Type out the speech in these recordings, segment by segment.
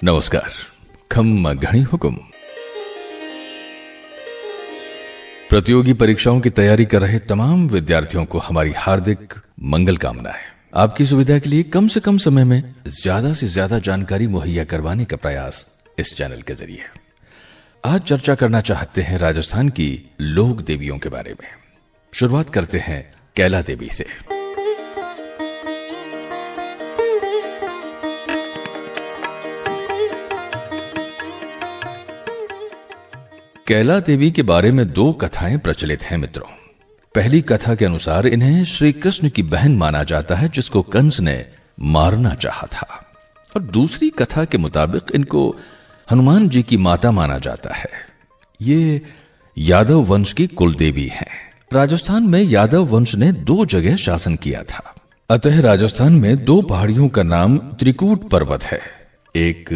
नमस्कार। खम्मा घणी हुकुम। प्रतियोगी परीक्षाओं की तैयारी कर रहे तमाम विद्यार्थियों को हमारी हार्दिक मंगल कामनाएं। आपकी सुविधा के लिए कम से कम समय में ज्यादा से ज्यादा जानकारी मुहैया करवाने का प्रयास इस चैनल के जरिए। आज चर्चा करना चाहते हैं राजस्थान की लोक देवियों के बारे में। शुरुआत करते हैं कैला देवी से। कैला देवी के बारे में दो कथाएं प्रचलित हैं मित्रों। पहली कथा के अनुसार इन्हें श्री कृष्ण की बहन माना जाता है जिसको कंस ने मारना चाहा था, और दूसरी कथा के मुताबिक इनको हनुमान जी की माता माना जाता है। ये यादव वंश की कुलदेवी हैं। राजस्थान में यादव वंश ने 2 जगह शासन किया था, अतः राजस्थान में 2 पहाड़ियों का नाम त्रिकूट पर्वत है। एक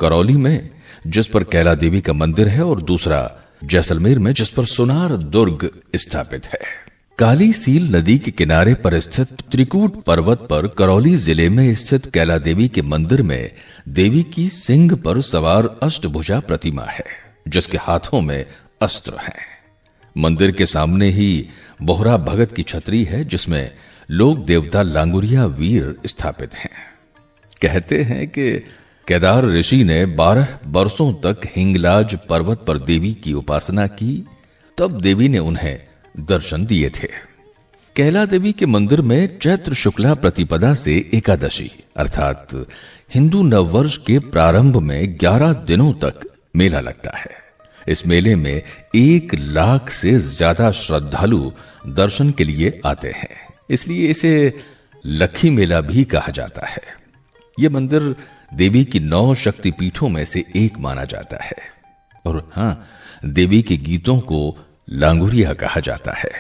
करौली में जिस पर कैला देवी का मंदिर है, और दूसरा जैसलमेर में जिस पर सोनार दुर्ग स्थापित है। काली सील नदी के किनारे पर स्थित त्रिकूट पर्वत पर करौली जिले में स्थित कैला देवी के मंदिर में देवी की सिंह पर सवार अष्टभुजा प्रतिमा है, जिसके हाथों में अस्त्र हैं। मंदिर के सामने ही बोहरा भगत की छतरी है, जिसमें लोक देवता लांगुरिया वीर स्थापित हैं। कहते हैं कि केदार ऋषि ने 12 वर्षों तक हिंगलाज पर्वत पर देवी की उपासना की, तब देवी ने उन्हें दर्शन दिए थे। कैला देवी के मंदिर में चैत्र शुक्ला प्रतिपदा से एकादशी अर्थात हिंदू नववर्ष के प्रारंभ में 11 दिनों तक मेला लगता है। इस मेले में 1 लाख से ज्यादा श्रद्धालु दर्शन के लिए आते हैं, इसलिए इसे लखी मेला भी कहा जाता है। यह मंदिर देवी की 9 शक्तिपीठों में से एक माना जाता है, और हां, देवी के गीतों को लांगुरिया कहा जाता है।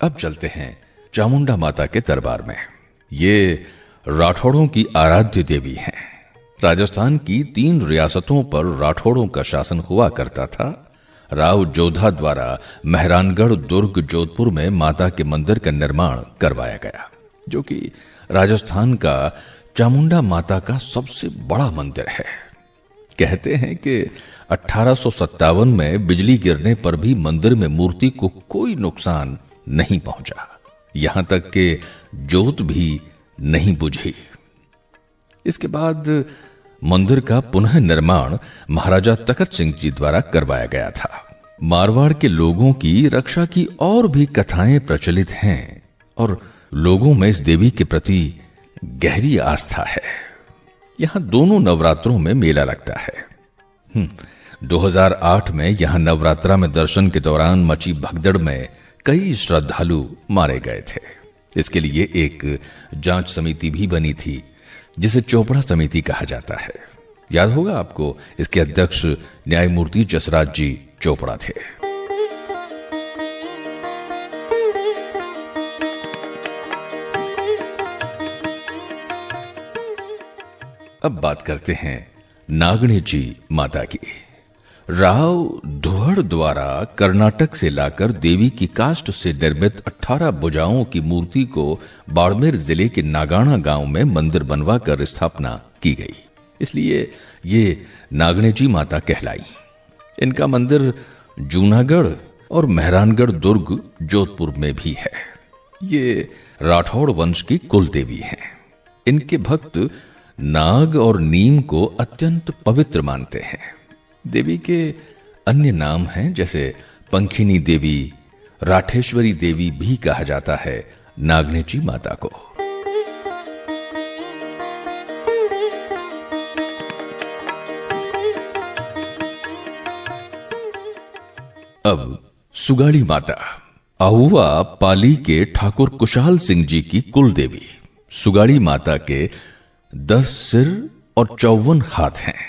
अब चलते हैं चामुंडा माता के दरबार में। ये राठौड़ों की आराध्य देवी हैं। राजस्थान की 3 रियासतों पर राठौड़ों का शासन हुआ करता था। राव जोधा द्वारा मेहरानगढ़ दुर्ग जोधपुर में माता के मंदिर का निर्माण करवाया गया, जो कि राजस्थान का चामुंडा माता का सबसे बड़ा मंदिर है। कहते हैं कि 1857 में बिजली गिरने पर भी मंदिर में मूर्ति को कोई नुकसान नहीं पहुंचा, यहां तक कि जोत भी नहीं बुझी। इसके बाद मंदिर का पुनः निर्माण महाराजा तखत सिंह जी द्वारा करवाया गया था। मारवाड़ के लोगों की रक्षा की और भी कथाएं प्रचलित हैं, और लोगों में इस देवी के प्रति गहरी आस्था है। यहां दोनों नवरात्रों में मेला लगता है। 2008 में यहां नवरात्रा में दर्शन के दौरान मची भगदड़ में कई श्रद्धालु मारे गए थे। इसके लिए एक जांच समिति भी बनी थी, जिसे चोपड़ा समिति कहा जाता है। याद होगा आपको, इसके अध्यक्ष न्यायमूर्ति जसराज जी चोपड़ा थे। अब बात करते हैं नागणे जी माता की। राव धुहड़ द्वारा कर्नाटक से लाकर देवी की काष्ठ से निर्मित 18 भुजाओं की मूर्ति को बाड़मेर जिले के नागाना गांव में मंदिर बनवाकर स्थापना की गई, इसलिए ये नागणे जी माता कहलाई। इनका मंदिर जूनागढ़ और मेहरानगढ़ दुर्ग जोधपुर में भी है। ये राठौड़ वंश की कुल देवी हैं। इनके भक्त नाग और नीम को अत्यंत पवित्र मानते हैं। देवी के अन्य नाम हैं, जैसे पंखिनी देवी, राठेश्वरी देवी भी कहा जाता है नागणे जी माता को। अब सुगाड़ी माता, आहुआ पाली के ठाकुर कुशाल सिंह जी की कुल देवी। सुगाड़ी माता के 10 सिर और 54 हाथ हैं।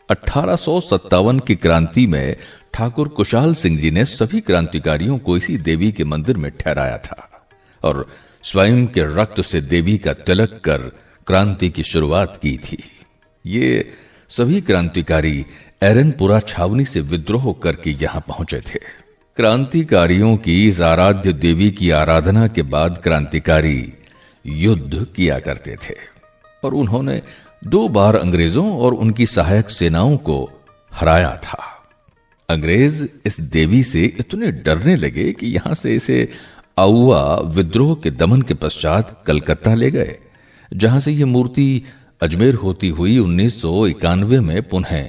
1857 की क्रांति में ठाकुर कुशाल सिंह जी ने सभी क्रांतिकारियों को इसी देवी के मंदिर में ठहराया था, और स्वयं के रक्त से देवी का तिलक कर क्रांति की शुरुआत की थी। ये सभी क्रांतिकारी एरनपुरा छावनी से विद्रोह करके यहां पहुंचे थे। क्रांतिकारियों की इस आराध्य देवी की आराधना के बाद क्रांतिकारी युद्ध किया करते थे और उन्होंने 2 बार अंग्रेजों और उनकी सहायक सेनाओं को हराया था। अंग्रेज इस देवी से इतने डरने लगे कि यहां से इसे आउवा विद्रोह के दमन के पश्चात कलकत्ता ले गए, जहां से यह मूर्ति अजमेर होती हुई 1991 में पुनः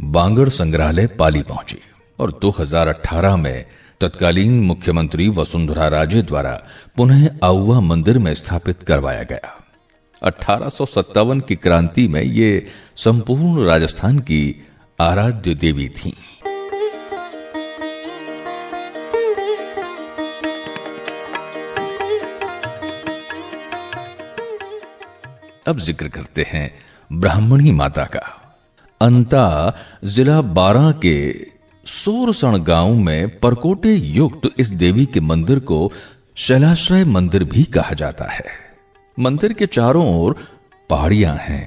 बांगड़ संग्रहालय पाली पहुंची और 2018 में तत्कालीन मुख्यमंत्री वसुंधरा राजे द्वारा पुनः आउवा मंदिर में स्थापित करवाया गया। 1857 की क्रांति में ये संपूर्ण राजस्थान की आराध्य देवी थी। अब जिक्र करते हैं ब्राह्मणी माता का। अंता जिला 12 के सोरसण गांव में परकोटे युक्त इस देवी के मंदिर को शैलाश्रय मंदिर भी कहा जाता है। मंदिर के चारों ओर पहाड़ियां हैं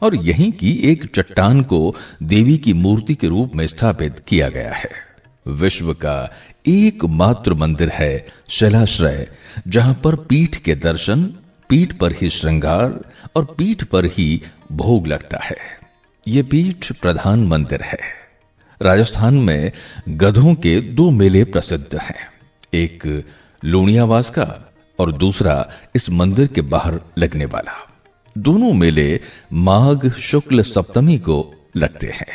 और यहीं की एक चट्टान को देवी की मूर्ति के रूप में स्थापित किया गया है। विश्व का एकमात्र मंदिर है शैलाश्रय, जहां पर पीठ के दर्शन, पीठ पर ही श्रृंगार और पीठ पर ही भोग लगता है। यह पीठ प्रधान मंदिर है। राजस्थान में गधों के 2 मेले प्रसिद्ध हैं, एक लूणियावास का और दूसरा इस मंदिर के बाहर लगने वाला। दोनों मेले माघ शुक्ल सप्तमी को लगते हैं।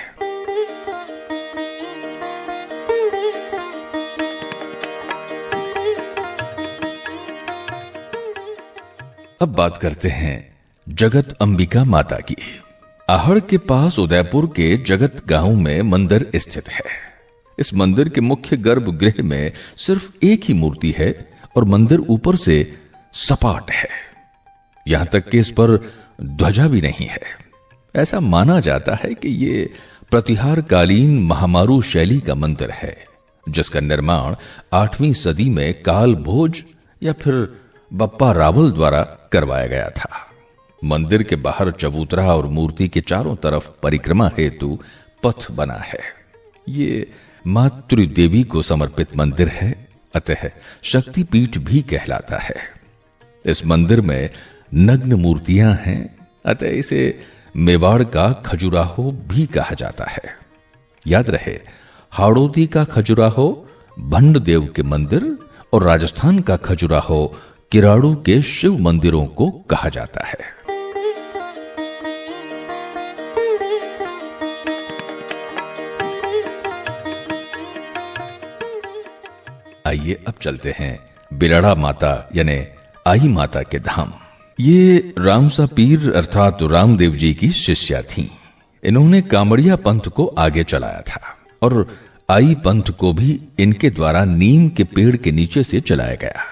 अब बात करते हैं जगत अंबिका माता की। आहड़ के पास उदयपुर के जगत गांव में मंदिर स्थित है। इस मंदिर के मुख्य गर्भगृह में सिर्फ एक ही मूर्ति है और मंदिर ऊपर से सपाट है, यहां तक कि इस पर ध्वजा भी नहीं है। ऐसा माना जाता है कि ये प्रतिहार कालीन महामारू शैली का मंदिर है, जिसका निर्माण 8वीं सदी में काल भोज या फिर बप्पा रावल द्वारा करवाया गया था। मंदिर के बाहर चबूतरा और मूर्ति के चारों तरफ परिक्रमा हेतु पथ बना है। ये मातृ देवी को समर्पित मंदिर है, अतः शक्तिपीठ भी कहलाता है। इस मंदिर में नग्न मूर्तियां हैं, अतः इसे मेवाड़ का खजुराहो भी कहा जाता है। याद रहे, हाड़ौती का खजुराहो भंड देव के मंदिर और राजस्थान का खजुराहो किराड़ू के शिव मंदिरों को कहा जाता है। आइए अब चलते हैं बिलड़ा माता यानी आई माता के धाम। ये रामसा पीर अर्थात रामदेव जी की शिष्या थीं। इन्होंने कामड़िया पंथ को आगे चलाया था और आई पंथ को भी इनके द्वारा नीम के पेड़ के नीचे से चलाया गया।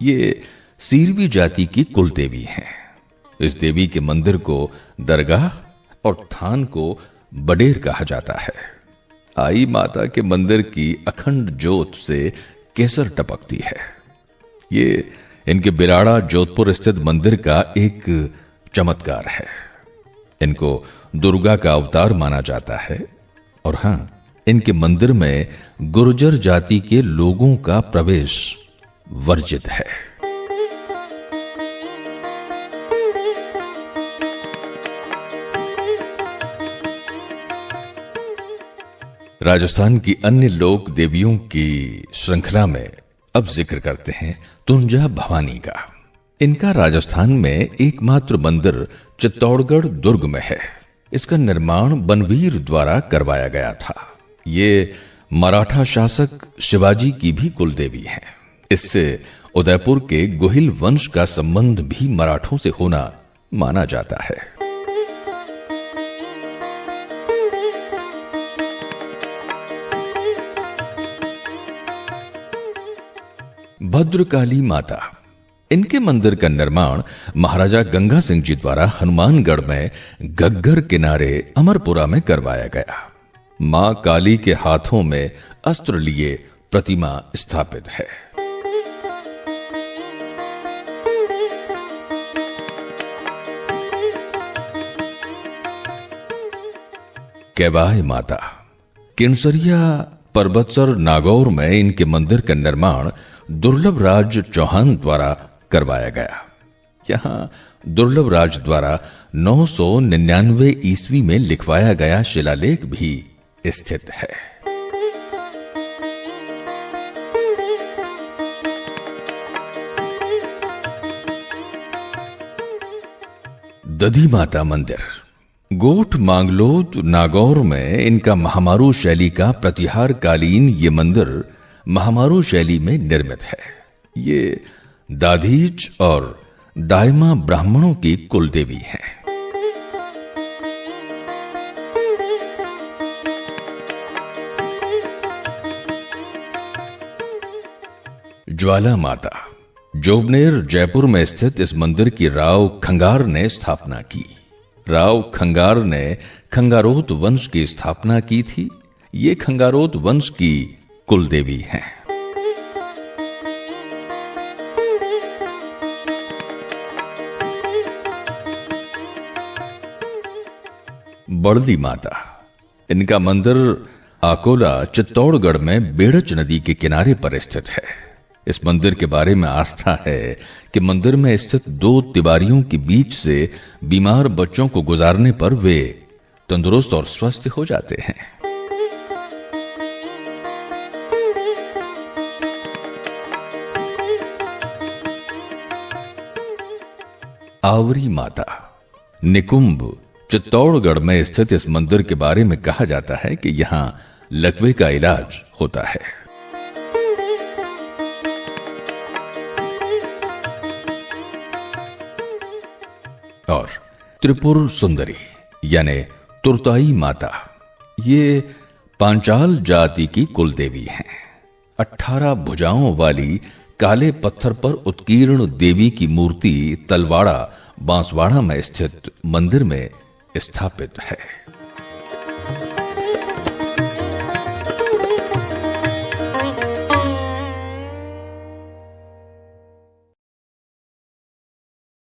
ये सीरवी जाति की कुल देवी हैं। इस देवी के मंदिर को दरगाह और थान को बडेर कहा जाता है। आई माता के मंदिर की अखंड ज्योत से केसर टपकती है। ये इनके बिराड़ा जोधपुर स्थित मंदिर का एक चमत्कार है। इनको दुर्गा का अवतार माना जाता है और हां, इनके मंदिर में गुर्जर जाति के लोगों का प्रवेश वर्जित है। राजस्थान की अन्य लोक देवियों की श्रृंखला में अब जिक्र करते हैं तुंजा भवानी का। इनका राजस्थान में एकमात्र मंदिर चित्तौड़गढ़ दुर्ग में है। इसका निर्माण बनवीर द्वारा करवाया गया था। ये मराठा शासक शिवाजी की भी कुल देवी है। इससे उदयपुर के गोहिल वंश का संबंध भी मराठों से होना माना जाता है। भद्रकाली माता, इनके मंदिर का निर्माण महाराजा गंगा सिंह जी द्वारा हनुमानगढ़ में गग्गर किनारे अमरपुरा में करवाया गया। मां काली के हाथों में अस्त्र लिए प्रतिमा स्थापित है। कैवाय माता, केनसरिया परबतसर नागौर में इनके मंदिर का निर्माण दुर्लभ राज चौहान द्वारा करवाया गया। यहां दुर्लभ राज द्वारा 999 ईस्वी में लिखवाया गया शिलालेख भी स्थित है। दधी माता मंदिर गोठ मांगलोद नागौर में इनका महामारू शैली का प्रतिहार कालीन ये मंदिर महामारू शैली में निर्मित है। ये दाधीच और दायमा ब्राह्मणों की कुलदेवी हैं। ज्वाला माता जोबनेर जयपुर में स्थित इस मंदिर की राव खंगार ने स्थापना की। राव खंगार ने खंगारोत वंश की स्थापना की थी। ये खंगारोत वंश की कुलदेवी हैं। बड़दी माता इनका मंदिर आकोला चित्तौड़गढ़ में बेड़च नदी के किनारे पर स्थित है। इस मंदिर के बारे में आस्था है कि मंदिर में स्थित 2 तिवारियों के बीच से बीमार बच्चों को गुजारने पर वे तंदुरुस्त और स्वस्थ हो जाते हैं। आवरी माता निकुंभ चित्तौड़गढ़ में स्थित इस मंदिर के बारे में कहा जाता है कि यहां लकवे का इलाज होता है। और त्रिपुर सुंदरी यानी तुरताई माता ये पांचाल जाति की कुलदेवी हैं। 18 भुजाओं वाली काले पत्थर पर उत्कीर्ण देवी की मूर्ति तलवाड़ा बांसवाड़ा में स्थित मंदिर में स्थापित है।